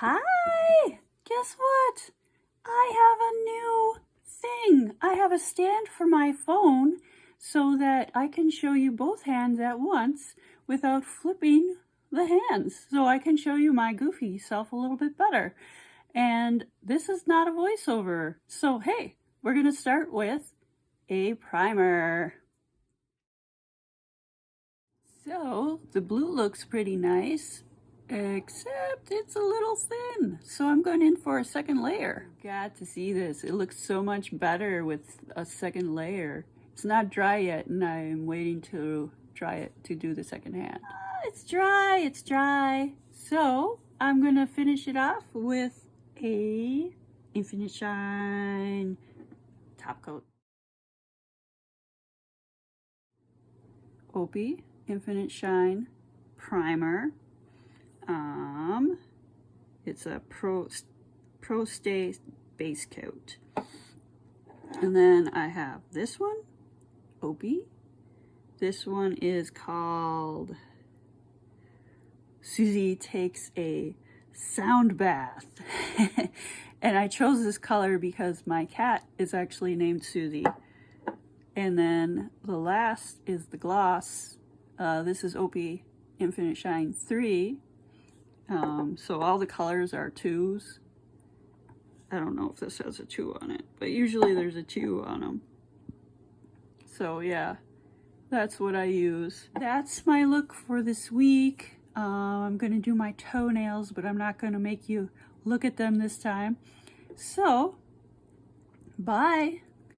Hi! Guess what? I have a new thing. I have a stand for my phone so that I can show you both hands at once without flipping the hands. So I can show you my goofy self a little bit better. And this is not a voiceover. So hey, we're going to start with a primer. So the blue looks pretty nice, except it's a little thin. So I'm going in for a second layer. Got to see this. It looks so much better with a second layer. It's not dry yet, and I'm waiting to dry it to do the second hand. It's dry. So I'm going to finish it off with a Infinite Shine top coat. Opie Infinite Shine primer. It's a Pro Stay base coat. And then I have this one, Opie. This one is called Suzi Takes a Sound Bath. And I chose this color because my cat is actually named Suzi. And then the last is the gloss. This is Opie Infinite Shine 3. So all the colors are 2s. I don't know if this has a 2 on it, but usually there's a 2 on them. So yeah, that's what I use. That's my look for this week. I'm gonna do my toenails, but I'm not gonna make you look at them this time. So, bye.